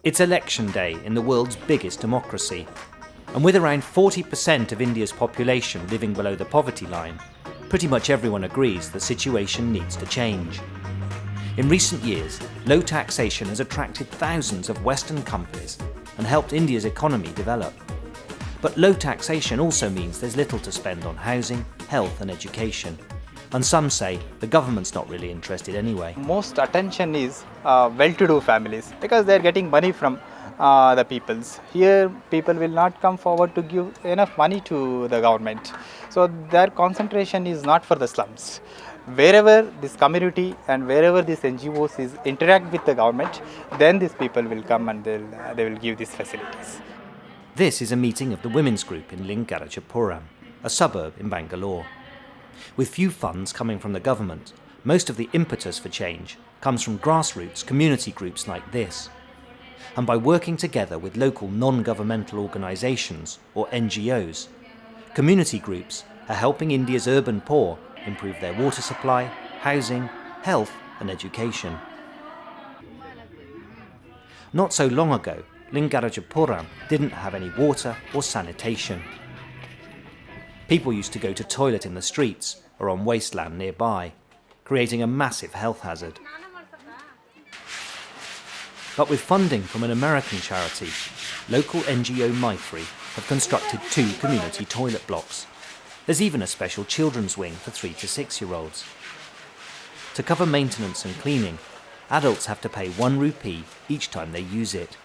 It's election day in the world's biggest democracy, and with around 40% of India's population living below the poverty line, pretty much everyone agrees the situation needs to change. In recent years, low taxation has attracted thousands of Western companies and helped India's economy develop. But low taxation also means there's little to spend on housing, health and education. And some say the government's not really interested anyway. Most attention is well-to-do families because they are getting money from the peoples. Here people will not come forward to give enough money to the government. So their concentration is not for the slums. Wherever this community and wherever these NGOs is interact with the government, then these people will come and they will give these facilities. This is a meeting of the women's group in Lingarajapuram, a suburb in Bangalore. With few funds coming from the government, most of the impetus for change comes from grassroots community groups like this. And by working together with local non-governmental organisations, or NGOs, community groups are helping India's urban poor improve their water supply, housing, health and education. Not so long ago, Lingarajapuram didn't have any water or sanitation. People used to go to toilet in the streets or on wasteland nearby, creating a massive health hazard. But with funding from an American charity, local NGO Maitri have constructed 2 community toilet blocks. There's even a special children's wing for 3 to 6-year-olds. To cover maintenance and cleaning, adults have to pay 1 rupee each time they use it.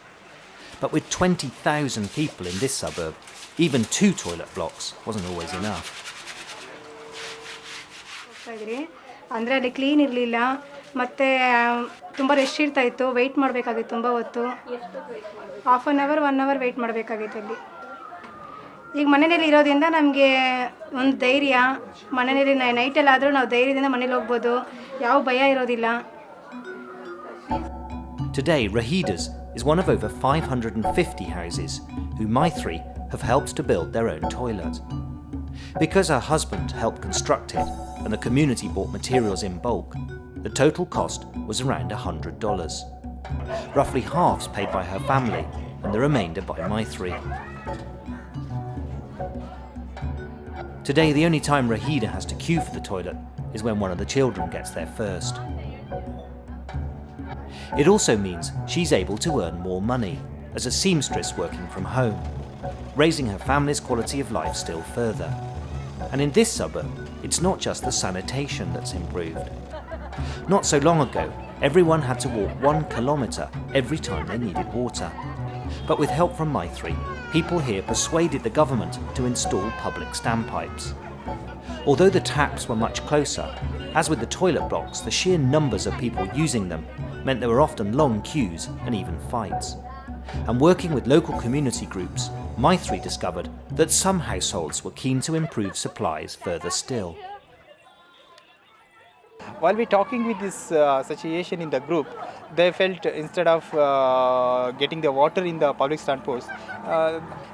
But with 20,000 people in this suburb, even 2 toilet blocks wasn't always enough. ಅಂದರೆ ಅಲ್ಲಿ clean ಇರಲಿಲ್ಲ, ಮತ್ತು ತುಂಬ rush ಇರ್ತಾಯಿತ್ತು, weight ಮಾಡಬೇಕಾಗಿತ್ತು ತುಂಬ ಹೊತ್ತು. Half an hour 1 hour wait ಮಾಡಬೇಕಾಗಿತ್ತು ಅಲ್ಲಿ. ಈಗ ಮನೆಯಲ್ಲಿ ಇರೋದ್ರಿಂದ ನಮಗೆ ಒಂದು ಧೈರ್ಯ, ಮನೆಯಲ್ಲಿ ನೈಟಲ್ಲಾದರೂ ನಾವು ಧೈರ್ಯದಿಂದ ಮನೇಲಿ ಹೋಗ್ಬೋದು, ಯಾವ ಭಯ ಇರೋದಿಲ್ಲ. Today, Rahida's is one of over 550 houses who Maitri have helped to build their own toilet. Because her husband helped construct it and the community bought materials in bulk, the total cost was around $100. Roughly half's paid by her family and the remainder by Maitri. Today, the only time Rahida has to queue for the toilet is when one of the children gets there first. It also means she's able to earn more money as a seamstress working from home, raising her family's quality of life still further. And in this suburb, it's not just the sanitation that's improved. Not so long ago, everyone had to walk 1 kilometre every time they needed water. But with help from Maitri, people here persuaded the government to install public standpipes. Although the taps were much closer, as with the toilet blocks, the sheer numbers of people using them meant there were often long queues and even fights. And working with local community groups, Maitri discovered that some households were keen to improve supplies further still. While we talking with this situation in the group, they felt instead of getting the water in the public standpost,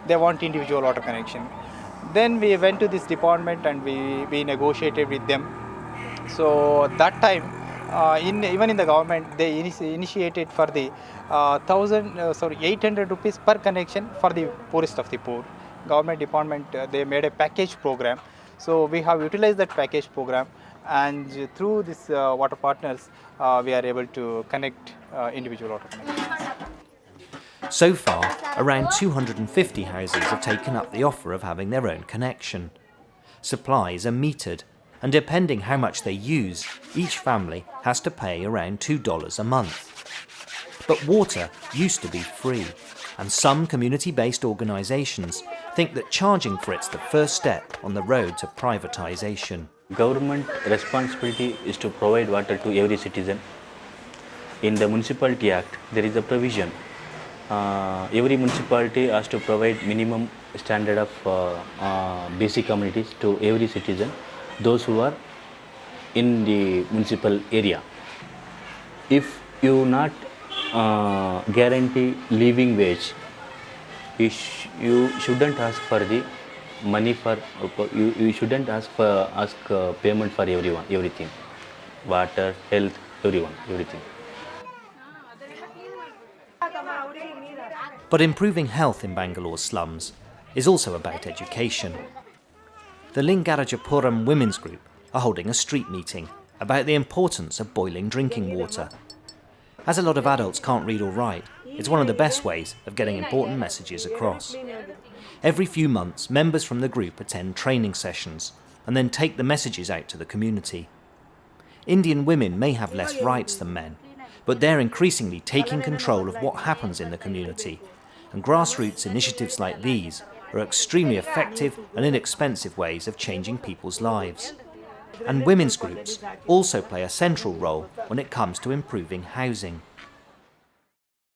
they want individual water connection. Then we went to this department and we negotiated with them. So that time, even in the government, they initiated for the 800 rupees per connection for the poorest of the poor. Government department, they made a package program. So we have utilized that package program, and through this water partners, we are able to connect individual water connections. So far, around 250 houses have taken up the offer of having their own connection. Supplies are metered, and depending how much they use, each family has to pay around $2 a month. But water used to be free, and some community-based organisations think that charging for it's the first step on the road to privatisation. Government responsibility is to provide water to every citizen. In the Municipality Act, there is a provision. Every municipality has to provide minimum standard of basic amenities to every citizen, those who are in the municipal area. If you not guarantee living wage, you shouldn't ask for the money for you shouldn't ask payment for everything. water, health, everything. But improving health in Bangalore's slums is also about education. The Lingarajapuram Women's Group are holding a street meeting about the importance of boiling drinking water. As a lot of adults can't read or write, it's one of the best ways of getting important messages across. Every few months, members from the group attend training sessions and then take the messages out to the community. Indian women may have less rights than men, but they're increasingly taking control of what happens in the community, and grassroots initiatives like these are extremely effective and inexpensive ways of changing people's lives. And women's groups also play a central role when it comes to improving housing.